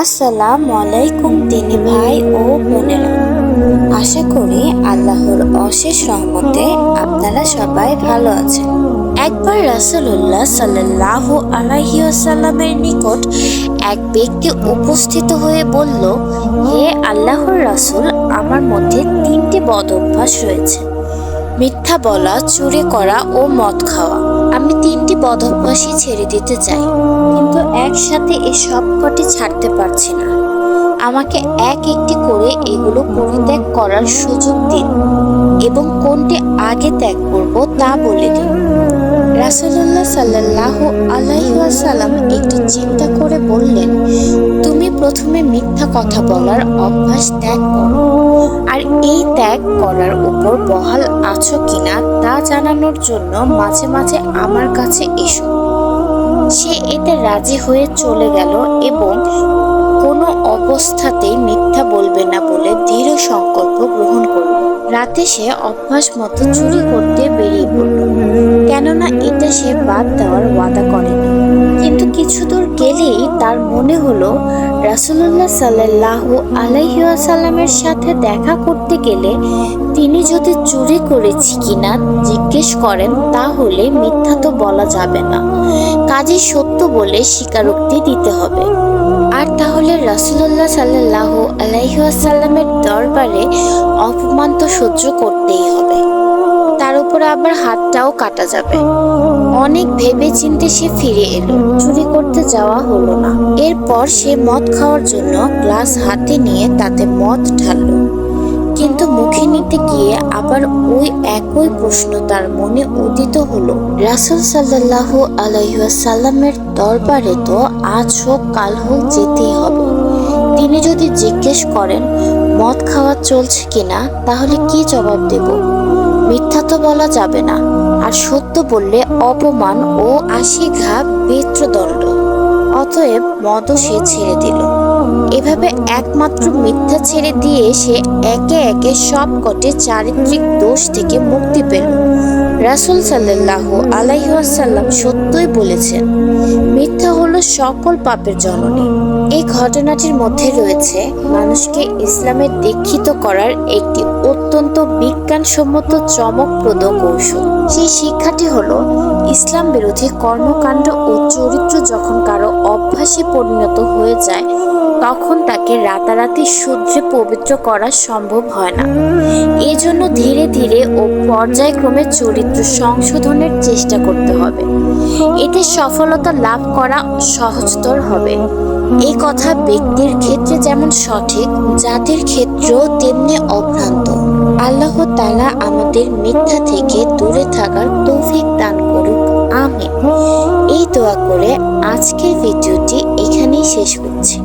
আসসালামু আলাইকুম দিনী ভাই ও বোনেরা। আশা করি আল্লাহর অশেষ রহমতে আপনারা সবাই ভালো আছেন। একবার রাসূলুল্লাহ সাল্লাল্লাহু আলাইহি ওয়াসাল্লামের নিকট এক ব্যক্তি উপস্থিত হয়ে বলল, হে আল্লাহর রাসূল, আমার মধ্যে তিনটি বদ অভ্যাস রয়েছে: মিথ্যা বলা, চুরি করা ও মদ খাওয়া। আমি তিনটি বদ অভ্যাসই ছেড়ে দিতে চাই, কিন্তু একসাথে এই সবকটি ছাড়তে পারছি না। আমাকে এক একটি করে এগুলো পরিত্যাগ করার সুযোগ দিন এবং কোনটি আগে ত্যাগ করব তা বলে দিন। রাসূলুল্লাহ সাল্লাল্লাহু আলাইহি ওয়াসাল্লাম একটু চিন্তা করে বললেন, তুমি প্রথমে মিথ্যা কথা বলার অভ্যাস ত্যাগ করো, আর এই ত্যাগ করার উপর বহাল আছো কিনা তা জানানোর জন্য মাঝে মাঝে আমার কাছে এসো। সে এতে রাজি হয়ে চলে গেল এবং কোনো অবস্থাতেই মিথ্যা বলবে না বলে দৃঢ় সংকল্প গ্রহণ করল। রাতে সে অভ্যাস মতো চুরি করতে বেরিয়ে পড়ল, কেননা এটা সে বাদ দেওয়ার ওয়াদা করেনি। কিন্তু কিছু দূর গেলেই তার মনে হলো, রাসূলুল্লাহ সাল্লাল্লাহু আলাইহি ওয়াসাল্লামের সাথে দেখা করতে গেলে তিনি যদি চুরি করেছি কিনা জিজ্ঞেস করেন, তাহলে মিথ্যা তো বলা যাবে না, কাজে সত্য বলে স্বীকারোক্তি দিতে হবে। আর তাহলে রাসূলুল্লাহ সাল্লাল্লাহু আলাইহি ওয়াসাল্লামের দরবারে অপমান তো সহ্য করতেই হবে, তার উপরে আবার হাতটাও কাটা যাবে। অনেক ভেবে চিন্তে সে ফিরে এলো, চুরি করতে যাওয়া হলো না। এরপর সে মদ খাওয়ার জন্য গ্লাস হাতে নিয়ে তাতে মদ ঢাললো, কিন্তু মুখে নিতে গিয়ে আবার ওই একই প্রশ্ন তার মনে উদিত হলো। রাসূল সাল্লাল্লাহু আলাইহি ওয়াসাল্লামের দরবারে তো আজ হোক কাল হোক যেতেই হবে। তিনি যদি জিজ্ঞেস করেন মদ খাওয়া চলছে কিনা, তাহলে কি জবাব দেব? মিথ্যা তো বলা যাবে না, আর সত্য বললে অপমান ও ৮০ ঘা বেত্রদণ্ড। অতএব মদও সে ছেড়ে দিল। এভাবে একমাত্র মিথ্যা ছেড়ে দিয়ে সে একে একে সবকটি চারিত্রিক দোষ থেকে মুক্তি পেল। রাসূল সাল্লাল্লাহু আলাইহি ওয়াসাল্লাম সত্যই বলেছেন, মিথ্যা হলো সকল পাপের জননী। এই ঘটনাটির মধ্যে রয়েছে মানুষকে ইসলামে দীক্ষিত করার একটি অত্যন্ত বিজ্ঞানসম্মত চমকপ্রদ কৌশল। সেই শিক্ষাটি হলো, ইসলাম বিরোধী কর্মকাণ্ড ও চরিত্র যখন কারো অভ্যাসে পরিণত হয়ে যায়, তখন তাকে রাতারাতি শুদ্ধে পবিত্র করা সম্ভব হয় না। এজন্য ধীরে ধীরে ও পর্যায়ক্রমে চরিত্র সংশোধনের চেষ্টা করতে হবে। এতে সফলতা লাভ করা সহজতর হবে। এই কথা ব্যক্তির ক্ষেত্রে যেমন সঠিক, জাতির ক্ষেত্রেও তেমনি অভ্রান্ত। আল্লাহ তাআলা আমাদের মিথ্যা থেকে দূরে থাকার তৌফিক দান করুক, আমিন। এই দোয়া করে আজকের ভিডিওটি এখানেই শেষ করছি।